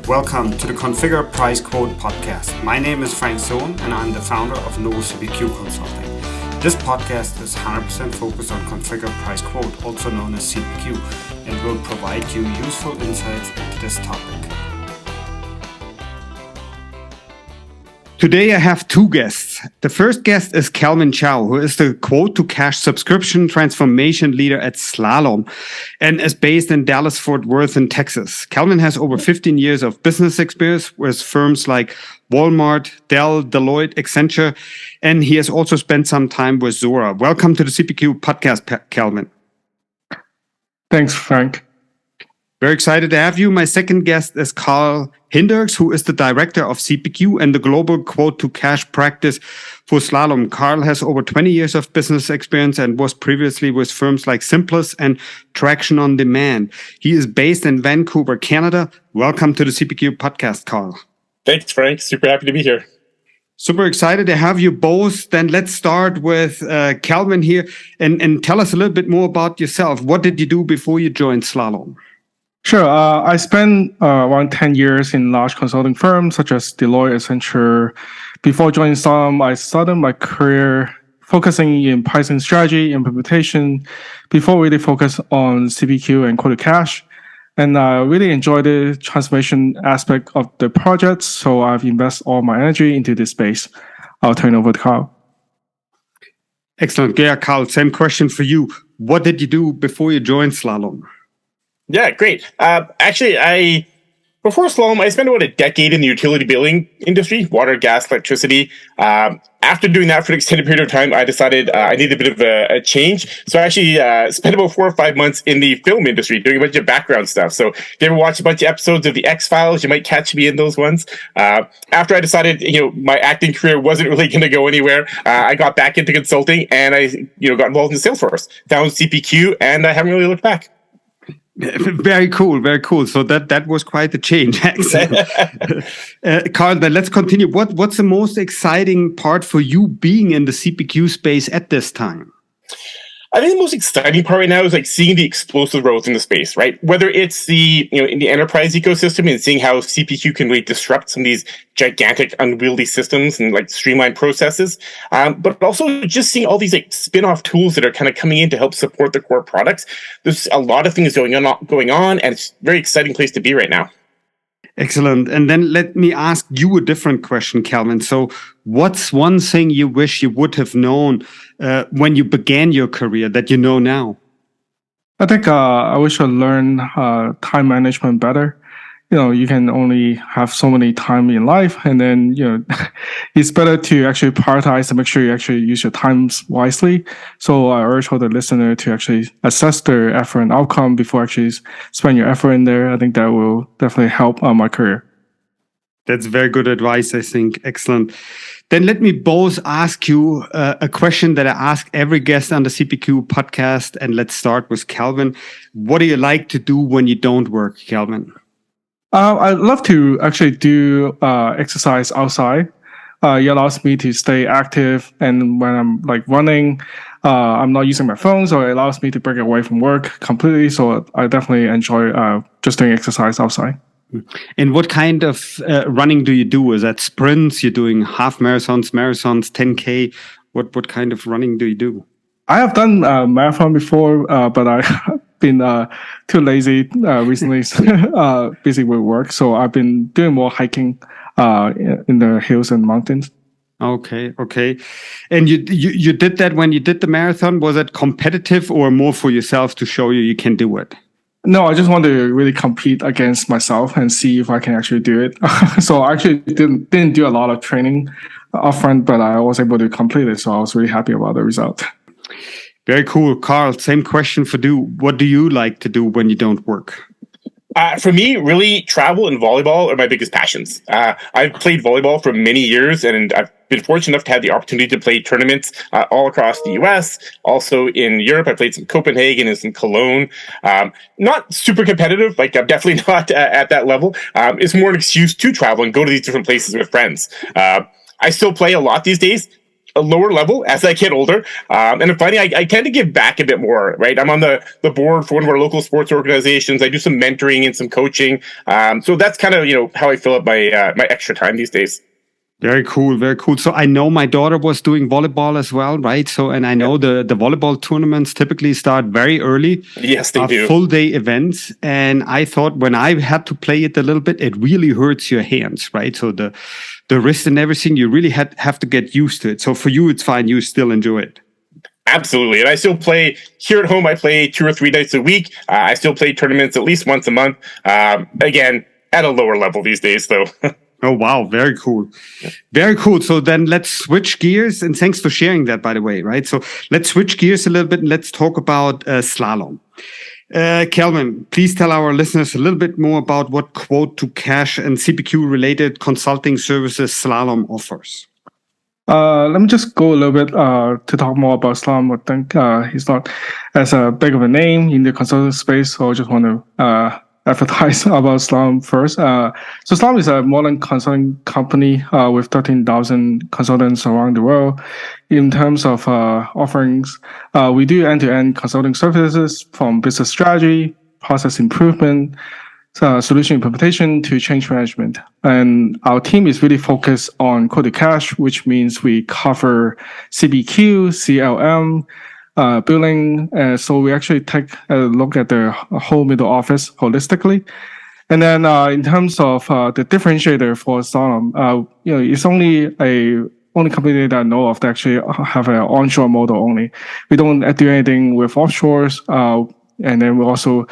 Welcome to the Configure Price Quote podcast. My name is Frank Sohn and I'm the founder of No CPQ Consulting. This podcast is 100% focused on Configure Price Quote, also known as CPQ, and will provide you useful insights into this topic. Today I have two guests. The first guest is Kelvin Chow, who is the quote-to-cash subscription transformation leader at Slalom and is based in Dallas-Fort Worth in Texas. Kelvin has over 15 years of business experience with firms like Walmart, Dell, Deloitte, Accenture, and he has also spent some time with Zuora. Welcome to the CPQ podcast, Kelvin. Thanks, Frank. Very excited to have you. My second guest is Carl Hinders, who is the director of CPQ and the global quote-to-cash practice for Slalom. Carl has over 20 years of business experience and was previously with firms like Simplus and Traction on Demand. He is based in Vancouver, Canada. Welcome to the CPQ podcast, Carl. Thanks, Frank. Super happy to be here. Super excited to have you both. Then let's start with Kelvin here and tell us a little bit more about yourself. What did you do before you joined Slalom? Sure. I spent around 10 years in large consulting firms such as Deloitte, Accenture. Before joining Slalom, I started my career focusing in pricing strategy, implementation, before really focus on CPQ and quote-to-cash. And I really enjoyed the transformation aspect of the projects, so I've invested all my energy into this space. I'll turn over to Carl. Excellent. Yeah, Carl, same question for you. What did you do before you joined Slalom? Yeah, great. Before Slalom, I spent about a decade in the utility billing industry, water, gas, electricity. After doing that for an extended period of time, I decided I needed a bit of a change. So I actually spent about 4 or 5 months in the film industry doing a bunch of background stuff. So if you ever watch a bunch of episodes of the X-Files, you might catch me in those ones. After I decided, my acting career wasn't really going to go anywhere, I got back into consulting and I, got involved in Salesforce, found CPQ, and I haven't really looked back. Very cool, very cool. So that was quite a change. Excellent. Carl, then let's continue. What's the most exciting part for you being in the CPQ space at this time? I think the most exciting part right now is seeing the explosive growth in the space, right? Whether it's in the enterprise ecosystem and seeing how CPQ can really disrupt some of these gigantic unwieldy systems and streamlined processes, but also just seeing all these spin-off tools that are kind of coming in to help support the core products. There's a lot of things going on, and it's a very exciting place to be right now. Excellent. And then let me ask you a different question, Kelvin. So what's one thing you wish you would have known when you began your career that you know now? I think I wish I learned time management better. You can only have so many time in life, and then, it's better to actually prioritize and make sure you actually use your times wisely. So I urge all the listener to actually assess their effort and outcome before actually spend your effort in there. I think that will definitely help my career. That's very good advice, I think. Excellent. Then let me both ask you a question that I ask every guest on the CPQ podcast. And let's start with Kelvin. What do you like to do when you don't work, Kelvin? I love to actually do exercise outside. It allows me to stay active, and when I'm running, I'm not using my phone, so it allows me to break away from work completely. So I definitely enjoy just doing exercise outside. And what kind of running do you do? Is that sprints? You're doing half marathons, 10K? What kind of running do you do? I have done marathon before, but I've been too lazy recently, busy with work. So I've been doing more hiking in the hills and mountains. Okay. And you did that when you did the marathon? Was it competitive or more for yourself to show you can do it? No, I just want to really compete against myself and see if I can actually do it. So I actually didn't do a lot of training upfront, but I was able to complete it. So I was really happy about the result. Very cool. Carl, same question for you. What do you like to do when you don't work? For me, really, travel and volleyball are my biggest passions. I've played volleyball for many years, and I've been fortunate enough to have the opportunity to play tournaments all across the US, also in Europe. I played some Copenhagen and some Cologne. Not super competitive, I'm definitely not at that level. It's more an excuse to travel and go to these different places with friends. I still play a lot these days. a lower level as I get older. And I'm finding I tend to give back a bit more, right? I'm on the board for one of our local sports organizations. I do some mentoring and some coaching. So that's kind of, how I fill up my my extra time these days. Very cool, very cool. So I know my daughter was doing volleyball as well, right? So, and I know the volleyball tournaments typically start very early. Yes, they do. Full day events. And I thought when I had to play it a little bit, it really hurts your hands, right? So the wrist and everything, you really have to get used to it. So for you, it's fine. You still enjoy it. Absolutely. And I still play here at home. I play 2 or 3 nights a week. I still play tournaments at least once a month. Again, at a lower level these days, though. Oh, wow. Very cool. Very cool. So then let's switch gears. And thanks for sharing that, by the way, right? So let's switch gears a little bit and let's talk about Slalom. Kelvin, please tell our listeners a little bit more about what quote to cash and CPQ related consulting services Slalom offers. Let me just go a little bit to talk more about Slalom. I think he's not as big of a name in the consulting space, so I just want to advertise about Slalom first. So Slalom is a modern consulting company with 13,000 consultants around the world. In terms of offerings, we do end-to-end consulting services from business strategy, process improvement, solution implementation to change management. And our team is really focused on quote to cash, which means we cover CPQ, CLM, billing. So we actually take a look at the whole middle office holistically. And then in terms of the differentiator for Slalom, it's only company that I know of that actually have an onshore model only. We don't do anything with offshores. And then we also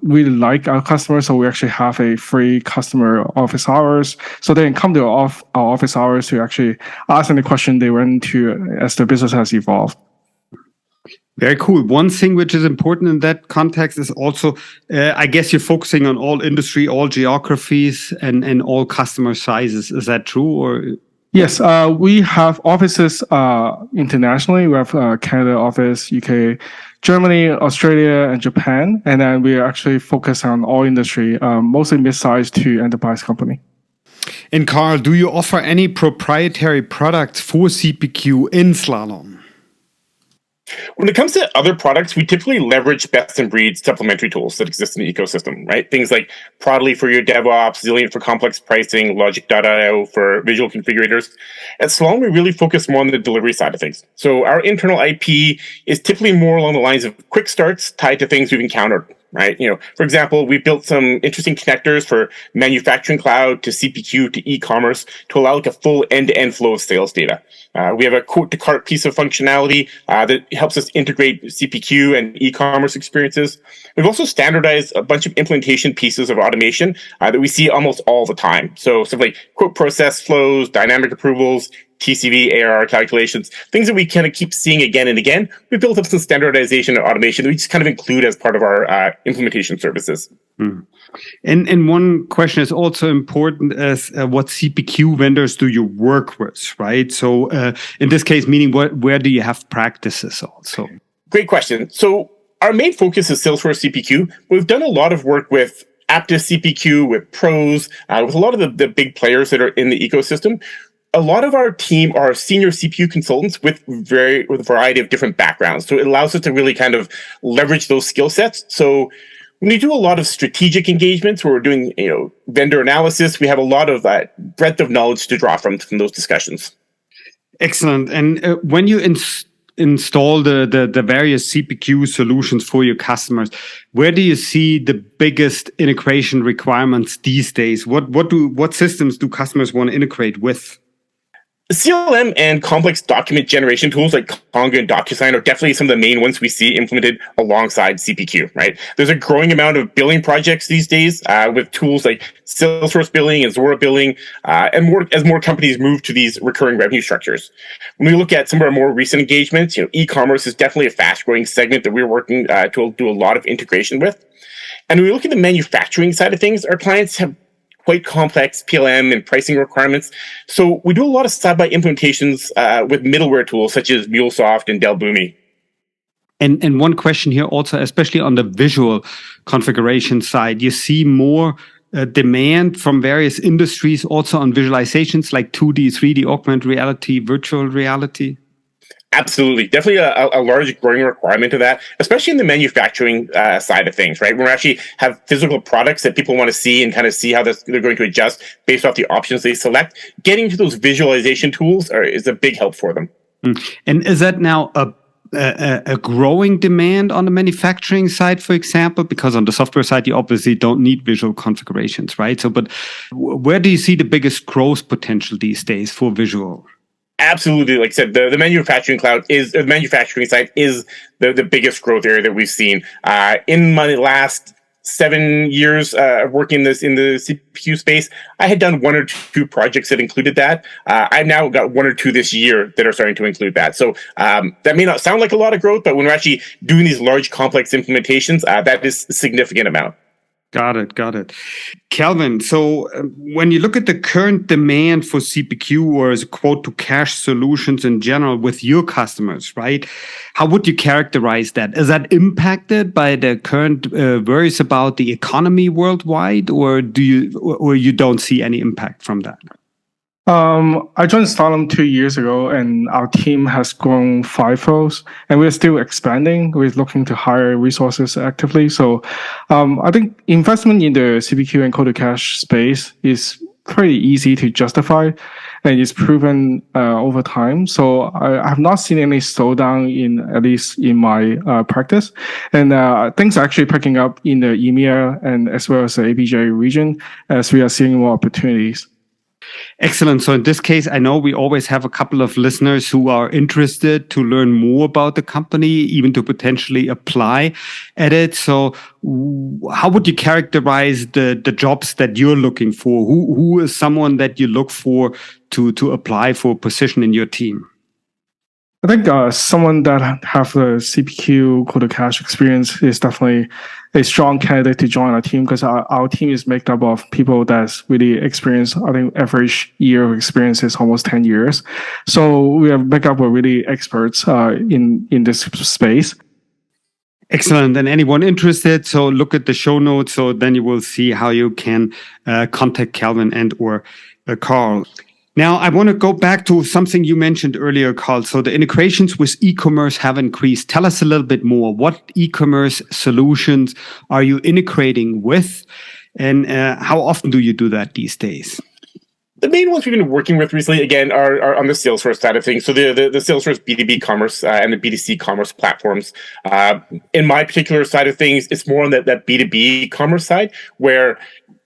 really like our customers, so we actually have a free customer office hours. So they can come to our office hours to actually ask any question they run into as the business has evolved. Very cool. One thing which is important in that context is also, I guess you're focusing on all industry, all geographies, and all customer sizes. Is that true? Or yes, we have offices internationally. We have Canada office, UK, Germany, Australia, and Japan. And then we actually focus on all industry, mostly mid-sized to enterprise company. And Carl, do you offer any proprietary products for CPQ in Slalom? When it comes to other products, we typically leverage best-in-breed supplementary tools that exist in the ecosystem, right? Things like Prodigy for your DevOps, Zilliant for complex pricing, Logic.io for visual configurators. At Slalom, we really focus more on the delivery side of things. So our internal IP is typically more along the lines of quick starts tied to things we've encountered, right? For example, we built some interesting connectors for manufacturing cloud to CPQ to e-commerce to allow like a full end-to-end flow of sales data. We have a quote to cart piece of functionality that helps us integrate CPQ and e-commerce experiences. We've also standardized a bunch of implementation pieces of automation that we see almost all the time. So stuff like quote process flows, dynamic approvals, TCV, ARR calculations, things that we kind of keep seeing again and again. We built up some standardization and automation that we just kind of include as part of our implementation services. Hmm. And one question is also important as what CPQ vendors do you work with, right? So in this case, meaning where do you have practices also? Great question. So our main focus is Salesforce CPQ. We've done a lot of work with Aptus CPQ, with Pros, with a lot of the big players that are in the ecosystem. A lot of our team are senior CPU consultants with a variety of different backgrounds. So it allows us to really kind of leverage those skill sets. So when we do a lot of strategic engagements where we're doing, vendor analysis, we have a lot of breadth of knowledge to draw from those discussions. Excellent. And when you install the various CPQ solutions for your customers, where do you see the biggest integration requirements these days? What systems do customers want to integrate with? CLM and complex document generation tools like Conga and DocuSign are definitely some of the main ones we see implemented alongside CPQ, right? There's a growing amount of billing projects these days with tools like Salesforce billing and Zuora billing, and as more companies move to these recurring revenue structures. When we look at some of our more recent engagements, e-commerce is definitely a fast-growing segment that we're working to do a lot of integration with. And when we look at the manufacturing side of things, our clients have quite complex PLM and pricing requirements. So we do a lot of side-by implementations with middleware tools such as MuleSoft and Dell Boomi. And one question here also, especially on the visual configuration side, you see more demand from various industries also on visualizations like 2D, 3D, augmented reality, virtual reality? Absolutely. Definitely a large growing requirement of that, especially in the manufacturing side of things, right? When we actually have physical products that people want to see and kind of see how they're going to adjust based off the options they select, getting to those visualization tools is a big help for them. And is that now a growing demand on the manufacturing side, for example? Because on the software side, you obviously don't need visual configurations, right? So, but where do you see the biggest growth potential these days for visual? Absolutely. Like I said, the manufacturing the manufacturing side is the biggest growth area that we've seen. In my last 7 years working in the CPQ space, I had done 1 or 2 projects that included that. I've now got 1 or 2 this year that are starting to include that. So that may not sound like a lot of growth, but when we're actually doing these large complex implementations, that is a significant amount. Got it. Kelvin, so when you look at the current demand for CPQ or as quote to cash solutions in general with your customers, right? How would you characterize that? Is that impacted by the current worries about the economy worldwide, or you don't see any impact from that? I joined Slalom 2 years ago, and our team has grown 5-fold, and we're still expanding. We're looking to hire resources actively. So I think investment in the CPQ and quote-to-cash space is pretty easy to justify, and it's proven over time. So I have not seen any slowdown at least in my practice. And things are actually picking up in the EMEA and as well as the APJ region as we are seeing more opportunities. Excellent. So in this case, I know we always have a couple of listeners who are interested to learn more about the company, even to potentially apply at it. So how would you characterize the jobs that you're looking for? Who is someone that you look for to apply for a position in your team? I think someone that have the CPQ quote-to-cash experience is definitely a strong candidate to join our team, because our team is made up of people that's really experienced. I think average year of experience is almost 10 years. So we are made up of really experts in this space. Excellent. And anyone interested, so look at the show notes. So then you will see how you can contact Kelvin and or Carl. Now, I want to go back to something you mentioned earlier, Carl. So the integrations with e-commerce have increased. Tell us a little bit more. What e-commerce solutions are you integrating with? And how often do you do that these days? The main ones we've been working with recently, again, are on the Salesforce side of things. So the Salesforce B2B commerce and the B2C commerce platforms. In my particular side of things, it's more on that B2B commerce side, where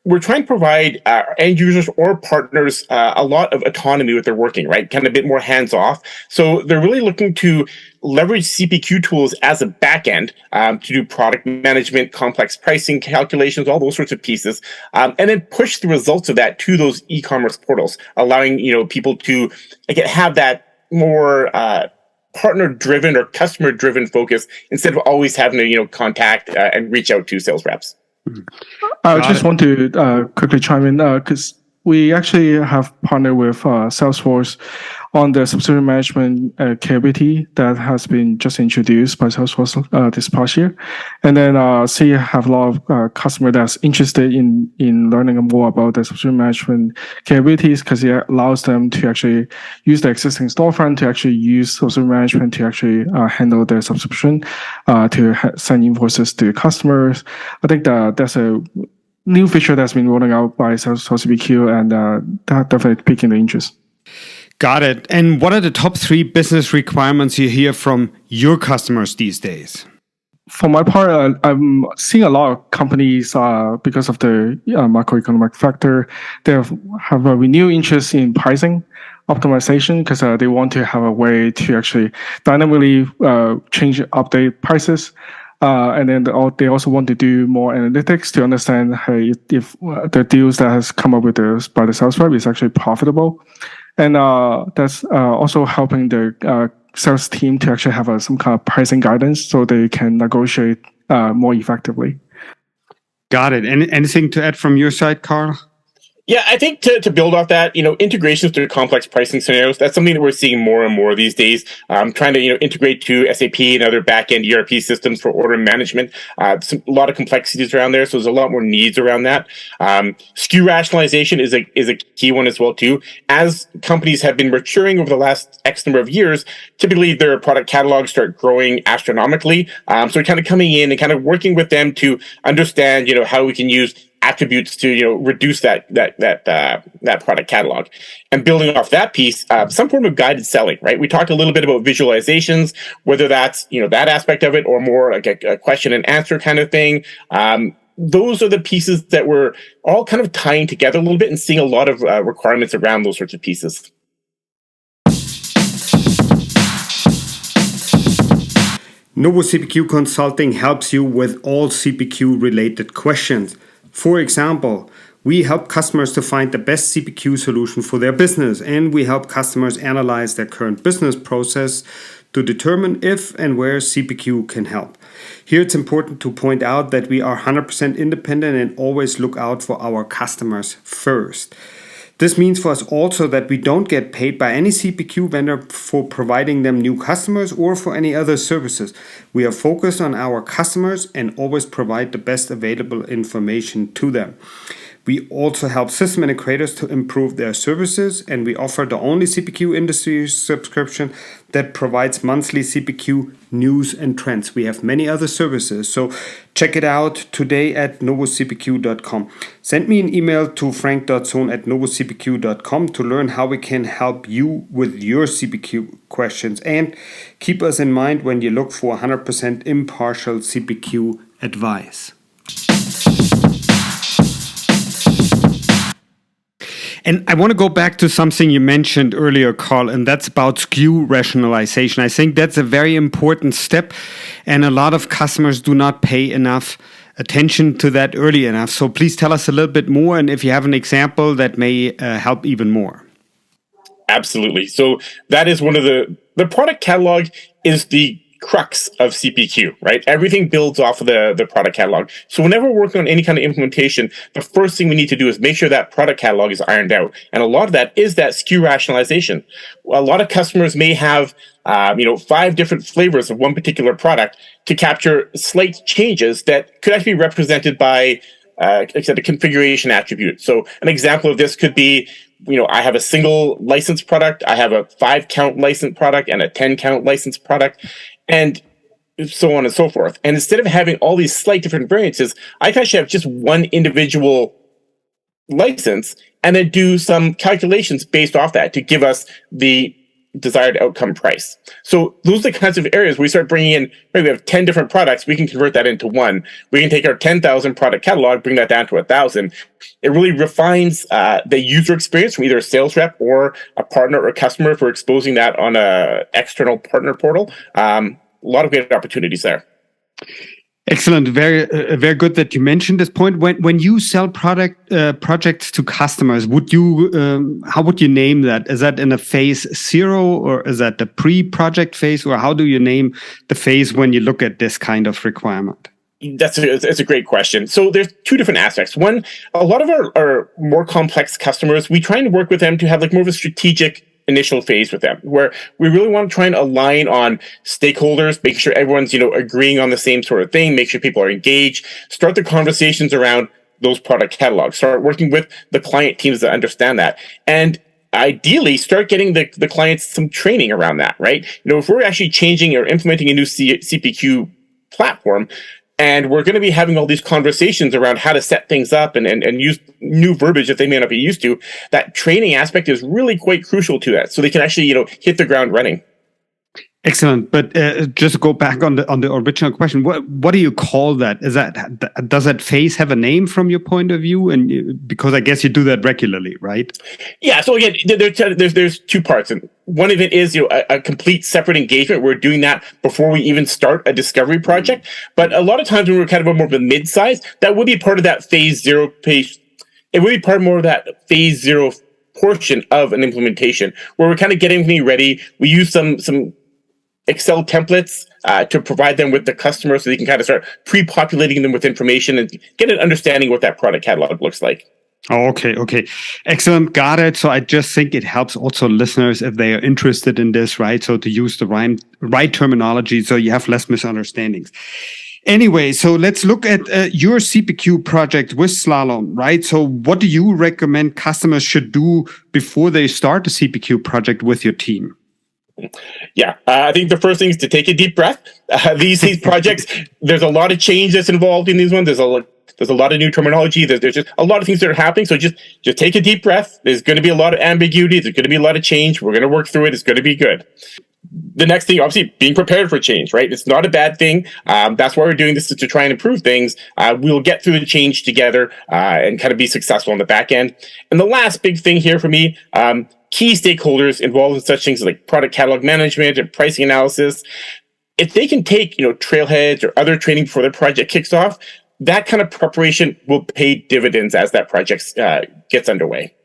we're trying to provide end users or partners a lot of autonomy with their working, right? Kind of a bit more hands off. So they're really looking to leverage CPQ tools as a backend to do product management, complex pricing calculations, all those sorts of pieces, and then push the results of that to those e-commerce portals, allowing people to have that more partner-driven or customer-driven focus instead of always having to contact and reach out to sales reps. I just want to quickly chime in because we actually have partnered with Salesforce on the subscription management capability that has been just introduced by Salesforce this past year. And then see have a lot of customers that's interested in learning more about the subscription management capabilities, because it allows them to actually use the existing storefront to actually use subscription management to actually handle their subscription, to send invoices to customers. I think that's a new feature that's been rolling out by Salesforce CPQ, and that definitely piquing the interest. Got it. And what are the top 3 business requirements you hear from your customers these days? For my part, I'm seeing a lot of companies, because of the macroeconomic factor, they have a renewed interest in pricing optimization, because they want to have a way to actually dynamically update prices. And then they also want to do more analytics to understand if the deals that has come up with by the sales rep is actually profitable. And that's also helping the sales team to actually have some kind of pricing guidance so they can negotiate more effectively. Got it. Anything to add from your side, Carl? Yeah, I think to build off that, integrations to complex pricing scenarios, that's something that we're seeing more and more these days. Trying to, integrate to SAP and other back-end ERP systems for order management. A lot of complexities around there, so there's a lot more needs around that. SKU rationalization is a key one as well, too. As companies have been maturing over the last X number of years, typically their product catalogs start growing astronomically. So we're kind of coming in and kind of working with them to understand, how we can use attributes to reduce that product catalog, and building off that piece, some form of guided selling. Right, we talked a little bit about visualizations, whether that's that aspect of it or more like a question and answer kind of thing. Those are the pieces that we're all kind of tying together a little bit and seeing a lot of requirements around those sorts of pieces. Novo CPQ Consulting helps you with all CPQ related questions. For example, we help customers to find the best CPQ solution for their business, and we help customers analyze their current business process to determine if and where CPQ can help. Here it's important to point out that we are 100% independent and always look out for our customers first. This means for us also that we don't get paid by any CPQ vendor for providing them new customers or for any other services. We are focused on our customers and always provide the best available information to them. We also help system integrators to improve their services, and we offer the only CPQ industry subscription that provides monthly CPQ news and trends. We have many other services, so check it out today at novocpq.com. Send me an email to frank.sohn@novocpq.com to learn how we can help you with your CPQ questions, and keep us in mind when you look for 100% impartial CPQ advice. And I want to go back to something you mentioned earlier, Carl, and that's about SKU rationalization. I think that's a very important step, and a lot of customers do not pay enough attention to that early enough. So please tell us a little bit more, and if you have an example that may help even more. Absolutely. So that is one of the product catalog is the crux of CPQ, right? Everything builds off of the product catalog. So whenever we're working on any kind of implementation, the first thing we need to do is make sure that product catalog is ironed out. And a lot of that is that SKU rationalization. A lot of customers may have 5 different flavors of one particular product to capture slight changes that could actually be represented by like I said, a configuration attribute. So an example of this could be, I have a single license product, I have a 5-count license product and a 10-count license product, and so on and so forth. And instead of having all these slight different variances, I can actually have just one individual license and then do some calculations based off that to give us the desired outcome price. So those are the kinds of areas where we start bringing in, maybe we have 10 different products, we can convert that into one. We can take our 10,000 product catalog, bring that down to 1,000. It really refines the user experience from either a sales rep or a partner or a customer if we're exposing that on a external partner portal. A lot of great opportunities there. Excellent. Very good that you mentioned this point. When you sell projects to customers, how would you name that? Is that in a phase 0, or is that the pre-project phase, or how do you name the phase when you look at this kind of requirement? That's a great question. So there's 2 different aspects. One, a lot of our more complex customers, we try and work with them to have like more of a strategic initial phase with them, where we really want to try and align on stakeholders, make sure everyone's agreeing on the same sort of thing, make sure people are engaged, start the conversations around those product catalogs, start working with the client teams that understand that, and ideally start getting the clients some training around that, right? If we're actually changing or implementing a new CPQ platform, and we're going to be having all these conversations around how to set things up and use new verbiage that they may not be used to, that training aspect is really quite crucial to that. So they can actually, hit the ground running. Excellent. But just to go back on the original question, what do you call that? Does that phase have a name from your point of view? And because I guess you do that regularly, right? Yeah. So again, there's 2 parts, and one of it is a complete separate engagement. We're doing that before we even start a discovery project. But a lot of times when we're kind of more of a mid-size, that would be part of that phase 0 page. It would be part more of that phase 0 portion of an implementation where we're kind of getting everything ready. We use some Excel templates to provide them with the customer so they can kind of start pre-populating them with information and get an understanding of what that product catalog looks like. Okay. Excellent. Got it. So I just think it helps also listeners if they are interested in this, right? So to use the right terminology so you have less misunderstandings. Anyway, so let's look at your CPQ project with Slalom, right? So what do you recommend customers should do before they start a CPQ project with your team? Yeah, I think the first thing is to take a deep breath. These projects, there's a lot of change that's involved in these ones. There's a lot of new terminology. There's just a lot of things that are happening. So just take a deep breath. There's going to be a lot of ambiguity. There's going to be a lot of change. We're going to work through it. It's going to be good. The next thing, obviously, being prepared for change, right? It's not a bad thing. That's why we're doing this, is to try and improve things. We'll get through the change together and kind of be successful on the back end. And the last big thing here for me, key stakeholders involved in such things like product catalog management and pricing analysis, if they can take, trailheads or other training before the project kicks off, that kind of preparation will pay dividends as that project gets underway.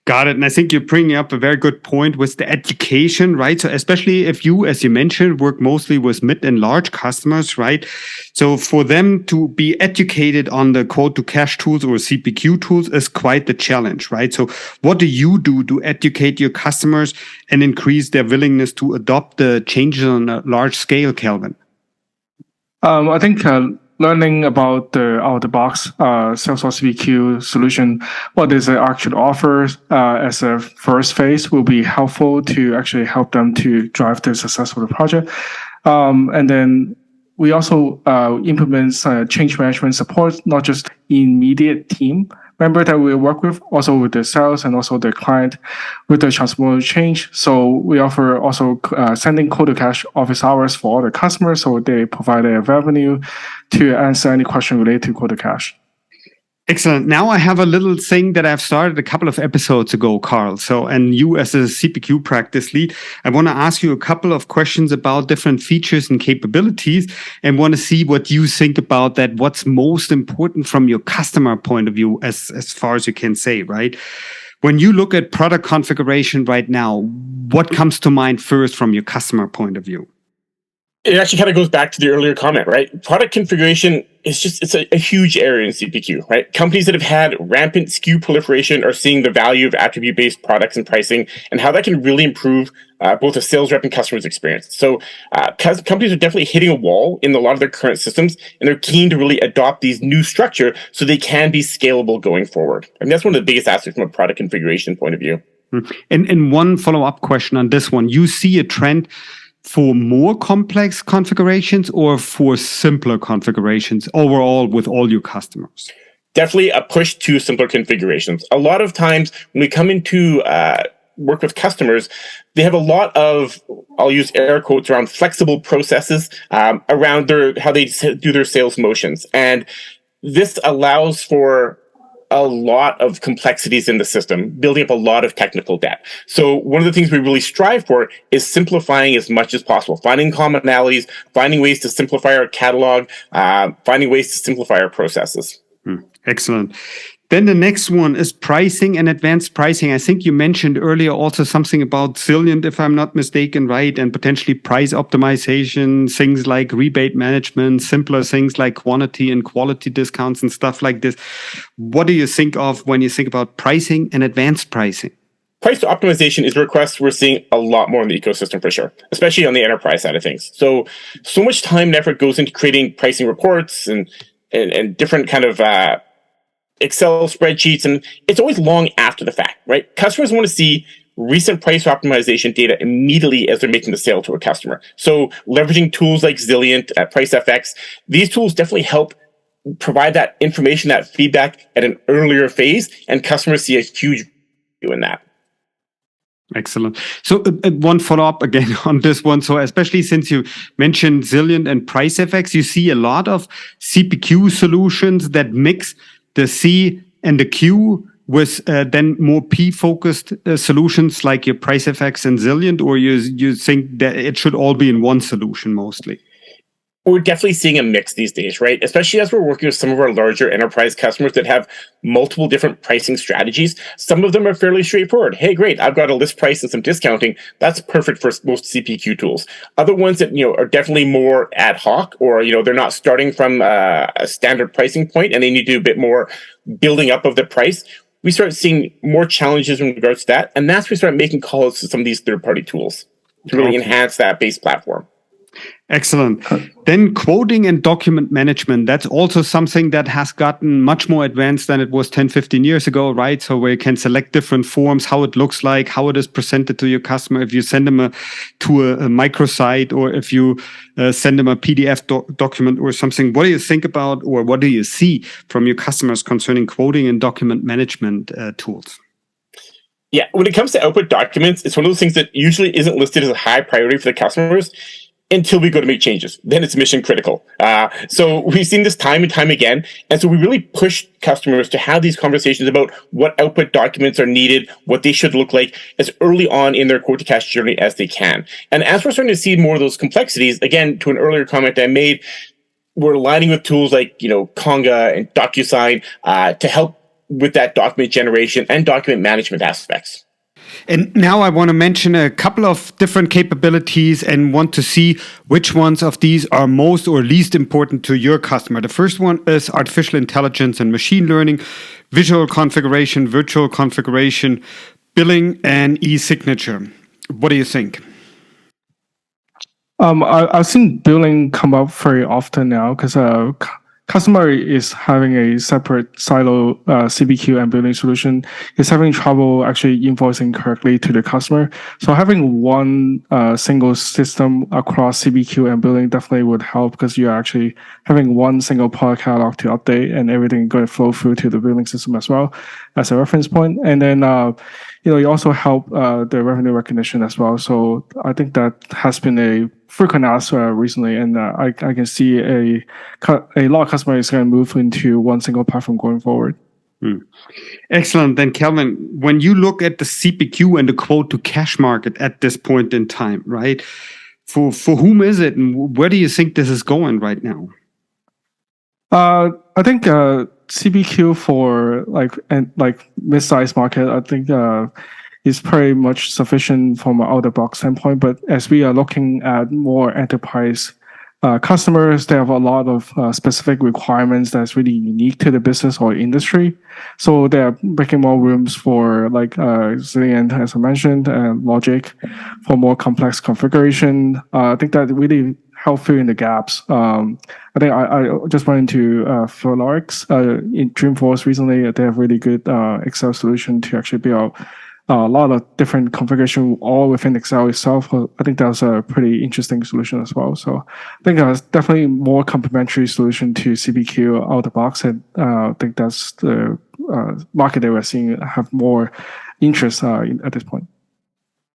Got it. And I think you're bringing up a very good point with the education, right? So especially if you, as you mentioned, work mostly with mid and large customers, right? So for them to be educated on the quote to cash tools or CPQ tools is quite the challenge, right? So what do you do to educate your customers and increase their willingness to adopt the changes on a large scale, Kelvin? I think learning about the out-of-the-box Salesforce CPQ solution, what is it actually offers as a first phase, will be helpful to actually help them to drive the success of the project. And then we also implement change management support, not just immediate team member that we work with, also with the sales and also the client with the transformational change. So we offer also sending quote to cash office hours for all the customers, so they provide a revenue to answer any question related to quote to cash. Excellent. Now I have a little thing that I've started a couple of episodes ago, Carl. So, and you as a CPQ practice lead, I want to ask you a couple of questions about different features and capabilities and want to see what you think about that. What's most important from your customer point of view, as far as you can say, right? When you look at product configuration right now, what comes to mind first from your customer point of view? It actually kind of goes back to the earlier comment, right? Product configuration is it's a huge area in CPQ, right? Companies that have had rampant SKU proliferation are seeing the value of attribute-based products and pricing and how that can really improve both a sales rep and customer's experience. So companies are definitely hitting a wall in a lot of their current systems, and they're keen to really adopt these new structure so they can be scalable going forward. And that's one of the biggest aspects from a product configuration point of view. And one follow-up question on this one. You see a trend for more complex configurations or for simpler configurations overall with all your customers? Definitely a push to simpler configurations. A lot of times when we come into work with customers, they have a lot of, I'll use air quotes around flexible processes around how they do their sales motions. And this allows for a lot of complexities in the system, building up a lot of technical debt. So one of the things we really strive for is simplifying as much as possible, finding commonalities, finding ways to simplify our catalog, finding ways to simplify our processes. Excellent. Then the next one is pricing and advanced pricing. I think you mentioned earlier also something about Zilliant, if I'm not mistaken, right? And potentially price optimization, things like rebate management, simpler things like quantity and quality discounts and stuff like this. What do you think of when you think about pricing and advanced pricing? Price optimization is a request we're seeing a lot more in the ecosystem for sure, especially on the enterprise side of things. So much time and effort goes into creating pricing reports and different kind of Excel spreadsheets, and it's always long after the fact, right? Customers want to see recent price optimization data immediately as they're making the sale to a customer. So leveraging tools like Zilliant, PriceFX, these tools definitely help provide that information, that feedback at an earlier phase, and customers see a huge value in that. Excellent. So one follow-up again on this one. So especially since you mentioned Zilliant and PriceFX, you see a lot of CPQ solutions that mix the C and the Q with then more P-focused solutions like your PriceFX and Zilliant, or you think that it should all be in one solution mostly? We're definitely seeing a mix these days, right? Especially as we're working with some of our larger enterprise customers that have multiple different pricing strategies. Some of them are fairly straightforward. Hey, great, I've got a list price and some discounting. That's perfect for most CPQ tools. Other ones that, are definitely more ad hoc, or, they're not starting from a standard pricing point and they need to do a bit more building up of the price. we start seeing more challenges in regards to that. And that's when we start making calls to some of these third-party tools to really enhance that base platform. Excellent. Then quoting and document management, that's also something that has gotten much more advanced than it was 10, 15 years ago, right? So where you can select different forms, how it looks like, how it is presented to your customer, if you send them to a microsite or if you send them a PDF document or something. What do you think about, or what do you see from your customers concerning quoting and document management tools? Yeah, when it comes to output documents, it's one of those things that usually isn't listed as a high priority for the customers until we go to make changes. Then it's mission critical. So we've seen this time and time again. And so we really push customers to have these conversations about what output documents are needed, what they should look like as early on in their quote to cash journey as they can. And as we're starting to see more of those complexities, again, to an earlier comment I made, we're aligning with tools like, Conga and DocuSign to help with that document generation and document management aspects. And now I want to mention a couple of different capabilities and want to see which ones of these are most or least important to your customer. The first one is artificial intelligence and machine learning, visual configuration, virtual configuration, billing, and e-signature. What do you think? I've seen billing come up very often now because customer is having a separate silo CPQ and billing solution, is having trouble actually invoicing correctly to the customer. So having one single system across CPQ and billing definitely would help because you're actually having one single product catalog to update and everything going to flow through to the billing system as well as a reference point. And then you also help the revenue recognition as well. So I think that has been a frequent ask recently, and I can see a lot of customers going to move into one single platform going forward. Excellent. Then, Kelvin, when you look at the CPQ and the quote to cash market at this point in time, right? For whom is it, and where do you think this is going right now? I think CPQ for mid-sized market, I think is pretty much sufficient from an out-of-box standpoint. But as we are looking at more enterprise customers, they have a lot of specific requirements that's really unique to the business or industry. So they're making more rooms for Zillion, as I mentioned, and Logic for more complex configuration. I think that really help fill in the gaps. I think I just went into Philorix in Dreamforce recently. They have really good Excel solution to actually build a lot of different configuration all within Excel itself. I think that's a pretty interesting solution as well. So I think that's definitely more complementary solution to CPQ out of the box. And I think that's the market that we're seeing have more interest at this point.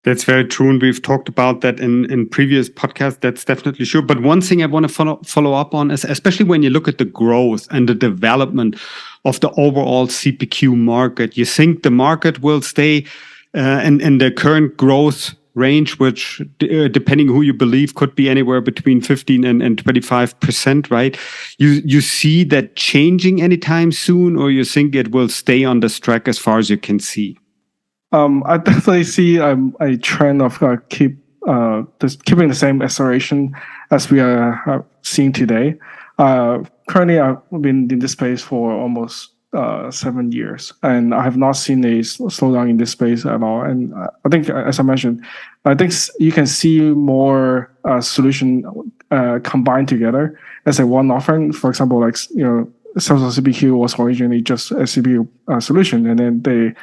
That's very true, and we've talked about that in previous podcasts. That's definitely true. But one thing I want to follow up on is, especially when you look at the growth and the development of the overall CPQ market, you think the market will stay in the current growth range, which, depending who you believe, could be anywhere between 15 and 25%, right? You see that changing anytime soon, or you think it will stay on this track as far as you can see? I definitely see a trend of keeping the same acceleration as we are seeing today. Currently, I've been in this space for almost 7 years, and I have not seen a slowdown in this space at all. And I think, as I mentioned, I think you can see more solution combined together as a one offering. For example, Salesforce CPQ was originally just a CPQ solution, and then they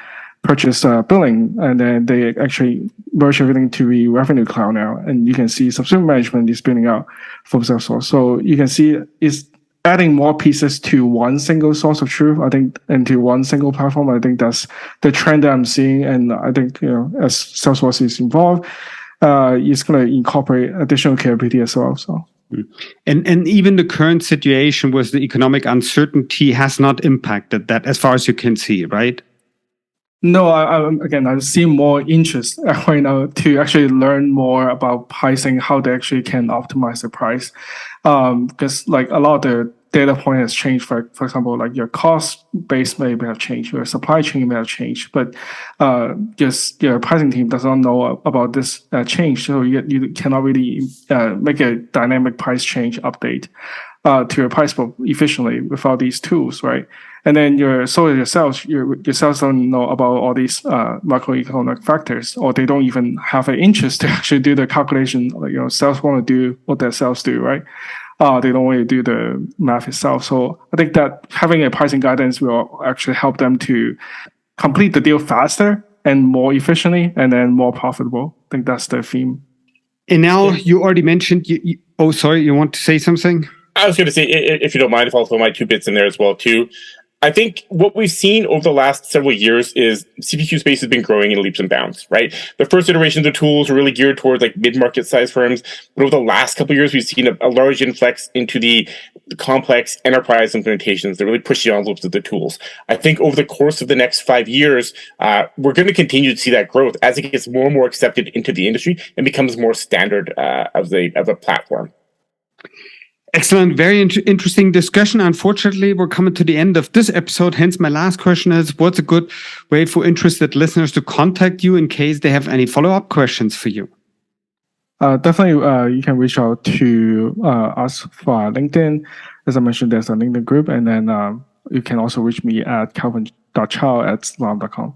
purchase billing, and then they actually merge everything to the Revenue Cloud now. And you can see subscription management is spinning out from Salesforce. So you can see it's adding more pieces to one single source of truth, I think, and to one single platform. I think that's the trend that I'm seeing. And I think, as Salesforce is involved, it's going to incorporate additional capability as well. So. And even the current situation with the economic uncertainty has not impacted that, as far as you can see, right? No, I see more interest right now to actually learn more about pricing, how they actually can optimize the price. Because a lot of the data point has changed. For example, your cost base may have changed, your supply chain may have changed, but just your pricing team does not know about this change. So you cannot really make a dynamic price change update. to your price book efficiently without these tools, right? And then your sales don't know about all these macroeconomic factors, or they don't even have an interest to actually do the calculation. Like, sales want to do what their sales do, right? They don't want to do the math itself. So I think that having a pricing guidance will actually help them to complete the deal faster and more efficiently, and then more profitable. I think that's the theme. And now you already mentioned, oh, sorry, you want to say something? I was going to say, if you don't mind, if I'll throw my 2 bits in there as well, too. I think what we've seen over the last several years is CPQ space has been growing in leaps and bounds, right? The first iterations of tools were really geared towards like mid-market size firms. But over the last couple of years, we've seen a large influx into the complex enterprise implementations that really push the envelopes of the tools. I think over the course of the next 5 years, we're going to continue to see that growth as it gets more and more accepted into the industry and becomes more standard of a platform. Excellent. Very interesting discussion. Unfortunately, we're coming to the end of this episode. Hence, my last question is, what's a good way for interested listeners to contact you in case they have any follow-up questions for you? Definitely, you can reach out to us via LinkedIn. As I mentioned, there's a LinkedIn group. And then you can also reach me at kelvin.chow@slalom.com.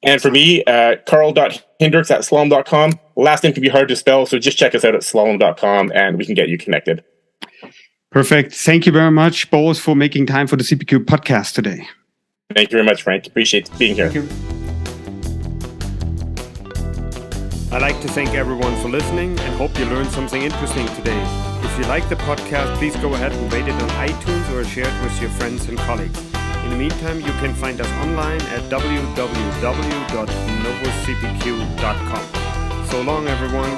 And for me, Carl.Hinders at Slalom.com. Last name can be hard to spell, so just check us out at Slalom.com and we can get you connected. Perfect. Thank you very much, both, for making time for the CPQ podcast today. Thank you very much, Frank. Appreciate being here. Thank you. I'd like to thank everyone for listening and hope you learned something interesting today. If you like the podcast, please go ahead and rate it on iTunes or share it with your friends and colleagues. In the meantime, you can find us online at www.novocpq.com. So long, everyone.